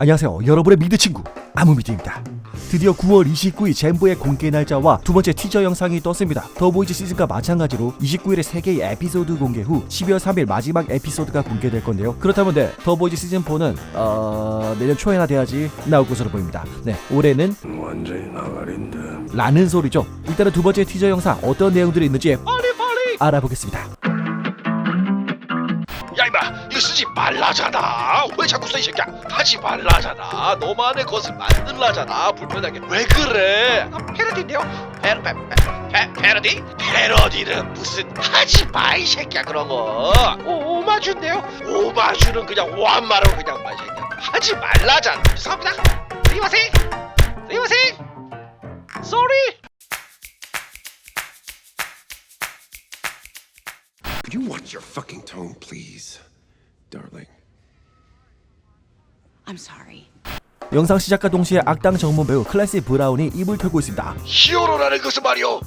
안녕하세요, 여러분의 미드 친구 아무미드입니다. 드디어 9월 29일 젠보의 공개 날짜와 두 번째 티저 영상이 떴습니다. 더보이즈 시즌과 마찬가지로 29일에 3개의 에피소드 공개 후 12월 3일 마지막 에피소드가 공개될 건데요. 그렇다면 더보이즈 시즌4는 내년 초에나 돼야지 나올 것으로 보입니다. 네, 올해는 완전히 나가린데 라는 소리죠. 일단은 두 번째 티저 영상 어떤 내용들이 있는지 빨리 알아보겠습니다. 야 임마 이거 쓰지 말라잖아. 왜 자꾸 써 이 새끼야. 하지 말라잖아. 너만의 것을 만들라잖아. 불편하게 왜 그래. 패러디인데요. 패러디? 패러디는 무슨. 하지 마 이 새끼야 그런 거. 오마주인데요. 오마주는 그냥 오한마로 그냥 마 이 새끼야. 하지 말라잖아. 죄송합니다. 스미마셍 sorry. Could you watch your fucking tone, please, darling? I'm sorry. 영상 시작과 동시에 악당 정모 배우 클래시 브라운이 입을 털고 있습니다. 히어로라는 것은 말이오.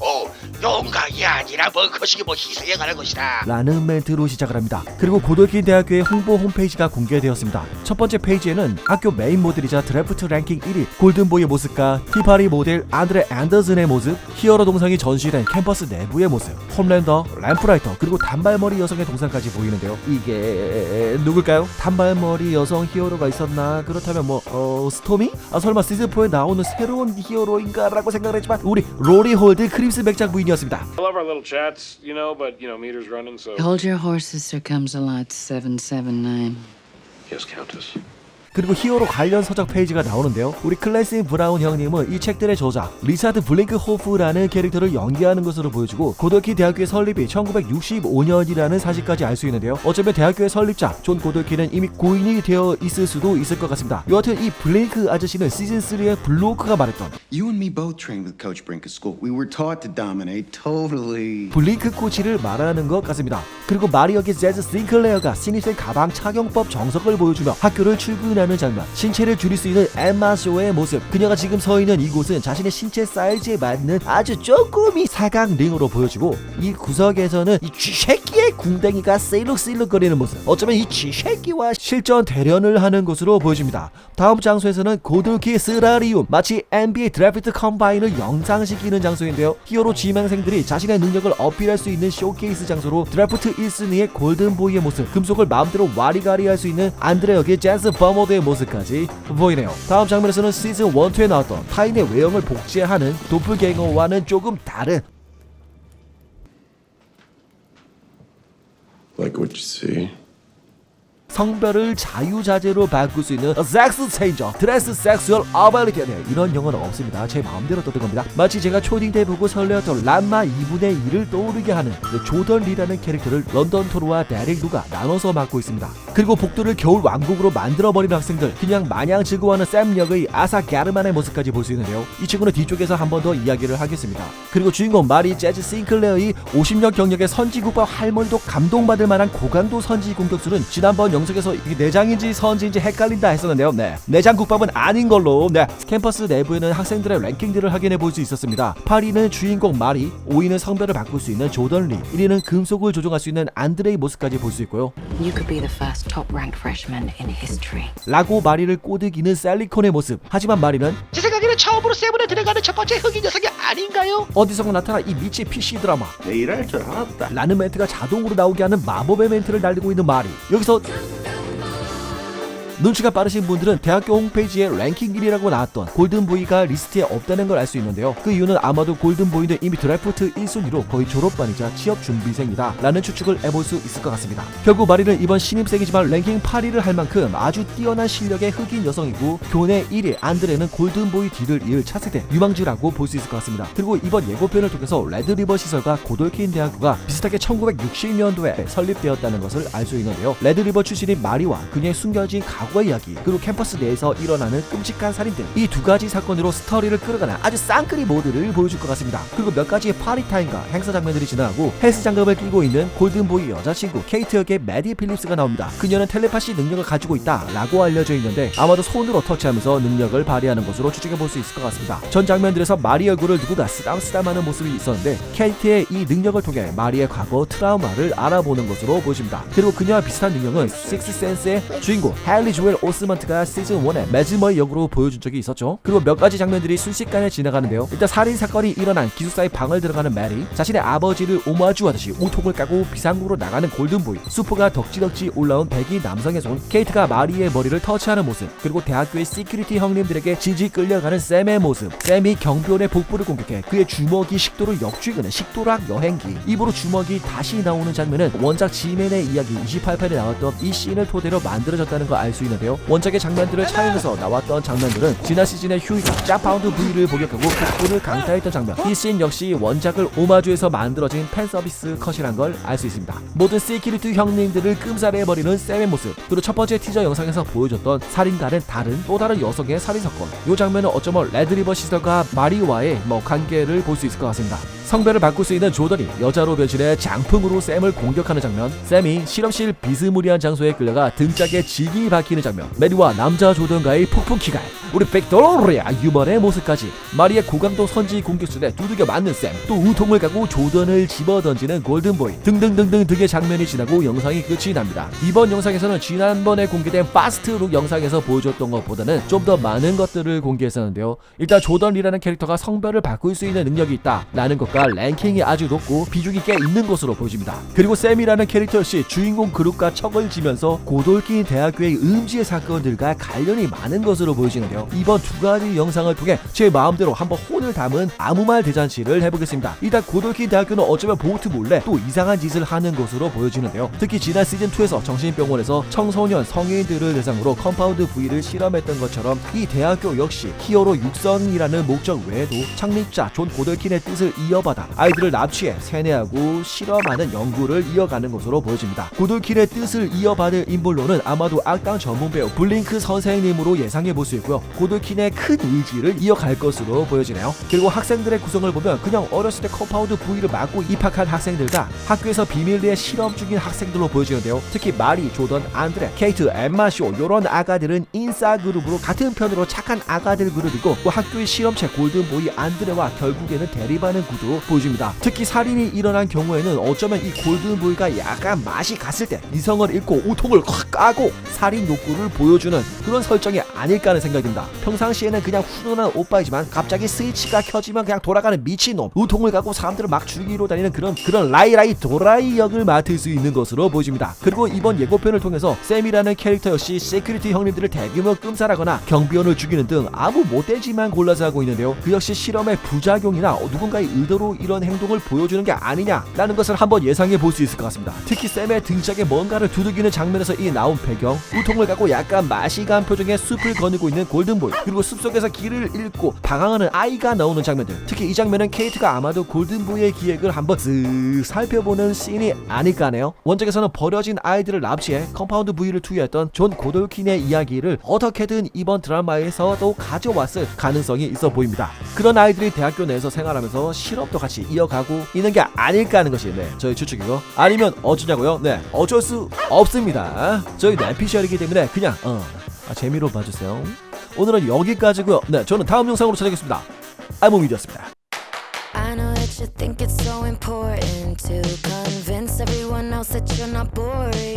영광이 아니라 뭐 거시기 뭐 희생해가는 것이다. 라는 멘트로 시작을 합니다. 그리고 고돌킨 대학교의 홍보 홈페이지가 공개되었습니다. 첫 번째 페이지에는 학교 메인 모델이자 드래프트 랭킹 1위 골든보이의 모습과 티파리 모델 안드레 앤더슨의 모습, 히어로 동상이 전시된 캠퍼스 내부의 모습, 홈랜더, 램프라이터, 그리고 단발머리 여성의 동상까지 보이는데요. 이게 누굴까요? 단발머리 여성 히어로가 있었나? 그렇다면 스토미? 설마 시즌4에 나오는 새로운 히어로인가? 라고 생각을 했지만 우리 로리 홀드 크립스 맥작 부인이었습니다. I love our little chats, but meters running, so. Hold your horses, there comes a lot 779. Yes, Countess. 그리고 히어로 관련 서적 페이지가 나오는데요. 우리 클래시 브라운 형님은 이 책들의 저자 리차드 블링크호프라는 캐릭터를 연기하는 것으로 보여주고 고돌킨 대학교의 설립이 1965년이라는 사실까지 알 수 있는데요. 어쩌면 대학교의 설립자 존 고돌킨은 이미 고인이 되어 있을 수도 있을 것 같습니다. 여하튼 이 블링크 아저씨는 시즌3의 블로크가 말했던 You and me both trained with Coach Brink at school. We were taught to dominate, totally. 블링크 코치를 말하는 것 같습니다. 그리고 마리역의 재즈 싱클레어가 신입생 가방 착용법 정석을 보여주며 학교를 출근하는 장면, 신체를 줄일 수 있는 엠마 쇼의 모습, 그녀가 지금 서 있는 이곳은 자신의 신체 사이즈에 맞는 아주 조금이 사각 링으로 보여지고 이 구석에서는 이 쥐새끼의 궁뎅이가 세일룩세일룩거리는 모습, 어쩌면 이 쥐새끼와 실전 대련을 하는 것으로 보여집니다. 다음 장소에서는 고돌키 스라리움, 마치 NBA 드래프트 컴바인을 영상시키는 장소인데요. 히어로 지망생들이 자신의 능력을 어필할 수 있는 쇼케이스 장소로 드래프트 1순위의 골든보이의 모습, 금속을 마음대로 와리가리할 수 있는 안드레 역의 재즈 버머드의 모습까지 보이네요. 다음 장면에서는 시즌 1, 2에 나왔던 타인의 외형을 복제하는 도플갱어와는 조금 다른 Like what you see. 성별을 자유자재로 바꿀 수 있는 섹스 체인저, 드레스 섹슈얼 어빌리티. 이런 영어는 없습니다. 제 마음대로 떠든 겁니다. 마치 제가 초딩 때 보고 설레었던 람마 2분의 1을 떠오르게 하는 조던 리라는 캐릭터를 런던 토르와 데릭 루가 나눠서 맡고 있습니다. 그리고 복도를 겨울 왕국으로 만들어버리는 학생들, 그냥 마냥 즐거워하는 샘 역의 아사 게르만의 모습까지 볼 수 있는데요. 이 친구는 뒤쪽에서 한 번 더 이야기를 하겠습니다. 그리고 주인공 마리 재즈 싱클레어의 50년 경력의 선지국밥 할머니도 감동받을 만한 고강도 선지 공격수는 지난번 영상에서 이게 내장인지 선지인지 헷갈린다 했었는데요. 내장국밥은 아닌 걸로. 캠퍼스 내부에는 학생들의 랭킹들을 확인해 볼 수 있었습니다. 8위는 주인공 마리, 5위는 성별을 바꿀 수 있는 조던 리, 1위는 금속을 조종할 수 있는 안드레의 모습까지 볼 수 있고요. You could be the first top-ranked freshman in history. 라고 마리를 꼬드기는 셀리콘의 모습. 하지만 마리는 제 생각에는 처음으로 세븐에 들어가는 첫 번째 흑인 녀석이 아닌가요? 어디선가 나타난 이 미치 PC 드라마 내 일할 줄 알았다. 라는 멘트가 자동으로 나오게 하는 마법의 멘트를 날리고 있는 마리. 여기서 눈치가 빠르신 분들은 대학교 홈페이지에 랭킹 1위라고 나왔던 골든보이가 리스트에 없다는 걸 알 수 있는데요. 그 이유는 아마도 골든보이는 이미 드래프트 1순위로 거의 졸업반이자 취업준비생이다 라는 추측을 해볼 수 있을 것 같습니다. 결국 마리는 이번 신입생이지만 랭킹 8위를 할 만큼 아주 뛰어난 실력의 흑인 여성이고 교내 1위 안드레는 골든보이 뒤를 이을 차세대 유망주라고 볼 수 있을 것 같습니다. 그리고 이번 예고편을 통해서 레드리버 시설과 고돌킨 대학교가 비슷하게 1960년도에 설립되었다는 것을 알 수 있는데요. 레드리버 출신인 마리와 그녀의 숨겨진 과거의 이야기, 그리고 캠퍼스 내에서 일어나는 끔찍한 살인들, 이 두 가지 사건으로 스토리를 끌어가는 아주 쌍끌이 모드를 보여줄 것 같습니다. 그리고 몇 가지의 파리타임과 행사 장면들이 지나가고 헬스 장갑을 끼고 있는 골든보이 여자친구 케이트 역의 매디 필립스가 나옵니다. 그녀는 텔레파시 능력을 가지고 있다 라고 알려져 있는데 아마도 손으로 터치하면서 능력을 발휘하는 것으로 추측해 볼 수 있을 것 같습니다. 전 장면들에서 마리 얼굴을 누구가 쓰담쓰담하는 모습이 있었는데 케이트의 이 능력을 통해 마리의 과거 트라우마를 알아보는 것으로 보여집니다. 그리고 그녀와 비슷한 능력은 식스센스의 주인공 헨리 조엘 오스먼트가 시즌 1의 매즈머의 역으로 보여준 적이 있었죠. 그리고 몇 가지 장면들이 순식간에 지나가는데요. 일단 살인 사건이 일어난 기숙사의 방을 들어가는 메리, 자신의 아버지를 오마주하듯이 우통을 까고 비상구로 나가는 골든보이, 수포가 덕지덕지 올라온 백인 남성의 손, 케이트가 마리의 머리를 터치하는 모습, 그리고 대학교의 시큐리티 형님들에게 지지 끌려가는 샘의 모습, 샘이 경비원의 복부를 공격해 그의 주먹이 식도를 역쥐는 식도락 여행기, 입으로 주먹이 다시 나오는 장면은 원작 지맨의 이야기 28편에 나왔던 이 씬을 토대로 만들어졌다는 걸 알 수 있는데요. 원작의 장면들을 차용해서 나왔던 장면들은 지난 시즌에 휴이가 짜파운드 V를 복역하고 복부를 강타했던 장면, 이 씬 역시 원작을 오마주해서 만들어진 팬서비스 컷이란 걸 알 수 있습니다. 모든 시큐리티 형님들을 끔살해버리는 샘의 모습, 그리고 첫 번째 티저 영상에서 보여줬던 살인과는 다른 또 다른 여성의 살인사건, 이 장면은 어쩌면 레드리버 시설과 마리와의 관계를 볼 수 있을 것 같습니다. 성별을 바꿀 수 있는 조던이 여자로 변신해 장풍으로 샘을 공격하는 장면, 샘이 실험실 비스무리한 장소에 끌려가 등짝에 직이 박히는 장면, 메리와 남자 조던과의 폭풍 키갈, 우리 빅토리아 유머의 모습까지, 마리의 고강도 선지 공격술에 두들겨 맞는 샘, 또 우통을 까고 조던을 집어던지는 골든보이 등등등등 등의 장면이 지나고 영상이 끝이 납니다. 이번 영상에서는 지난번에 공개된 파스트룩 영상에서 보여줬던 것보다는 좀 더 많은 것들을 공개했었는데요. 일단 조던이라는 캐릭터가 성별을 바꿀 수 있는 능력이 있다 라는 것과 랭킹이 아주 높고 비중이 꽤 있는 것으로 보여집니다. 그리고 샘이라는 캐릭터 역시 주인공 그룹과 척을 지면서 고돌킨 대학교의 음지의 사건들과 관련이 많은 것으로 보여지는데요. 이번 두 가지 영상을 통해 제 마음대로 한번 혼을 담은 아무 말 대잔치를 해보겠습니다. 일단 고돌킨 대학교는 어쩌면 보트 몰래 또 이상한 짓을 하는 것으로 보여지는데요. 특히 지난 시즌2에서 정신병원에서 청소년 성인들을 대상으로 컴파운드 V를 실험했던 것처럼 이 대학교 역시 히어로 육성이라는 목적 외에도 창립자 존 고돌킨의 뜻을 이어받아 아이들을 납치해 세뇌하고 실험하는 연구를 이어가는 것으로 보여집니다. 고돌킨의 뜻을 이어받을 인물로는 아마도 악당 전문 배우 블링크 선생님으로 예상해볼 수 있고요. 고돌킨의 큰 의지를 이어갈 것으로 보여지네요. 그리고 학생들의 구성을 보면 그냥 어렸을 때 컴파운드 V를 맞고 입학한 학생들과 학교에서 비밀리에 실험 중인 학생들로 보여지는데요. 특히 마리, 조던, 안드레, 케이트, 엠마 쇼 요런 아가들은 인싸 그룹으로 같은 편으로 착한 아가들 그룹이고, 또 학교의 실험체 골든보이 안드레와 결국에는 대립하는 구도로 보여집니다. 특히 살인이 일어난 경우에는 어쩌면 이 골든보이가 약간 맛이 갔을 때 이성을 잃고 우통을 확 까고 살인 욕구를 보여주는 그런 설정이 아닐까 하는 생각이 듭니다. 평상시에는 그냥 훈훈한 오빠이지만 갑자기 스위치가 켜지면 그냥 돌아가는 미친놈, 우통을 까고 사람들을 막 죽이러 다니는 그런 라이라이 도라이 역을 맡을 수 있는 것으로 보여집니다. 그리고 이번 예고편을 통해서 샘이라는 캐릭터 역시 시큐리티 형님들을 대규모 끔살하거나 경비원을 죽이는 등 아무 못되지만 골라서 하고 있는데요. 그 역시 실험의 부작용이나 누군가의 의도로 이런 행동을 보여주는 게 아니냐라는 것을 한번 예상해 볼 수 있을 것 같습니다. 특히 샘의 등짝에 뭔가를 두들기는 장면에서 이 나온 배경, 우통을 갖고 약간 맛이 간 표정의 숲을 거느고 있는 골든보이, 그리고 숲속에서 길을 잃고 방황하는 아이가 나오는 장면들, 특히 이 장면은 케이트가 아마도 골든보이의 기획을 한번 쓱 살펴보는 씬이 아닐까 하네요. 원작에서는 버려진 아이들을 납치해 컴파운드 V를 투여했던 존 고돌킨의 이야기를 어떻게든 이번 드라마에서도 가져왔을 가능성이 있어 보입니다. 그런 아이들이 대학교 내에서 생활하면서 실험도 같이 이어가고 있는 게 아닐까 하는 것이 저희 추측이고, 아니면 어쩌냐고요? 네, 어쩔 수 없습니다. 저희 내피셜이기 때문에 그냥 재미로 봐주세요. 오늘은 여기까지고요. 네, 저는 다음 영상으로 찾아뵙겠습니다. 알몸이었습니다. I know that you think it's so important to convince everyone else that you're not boring.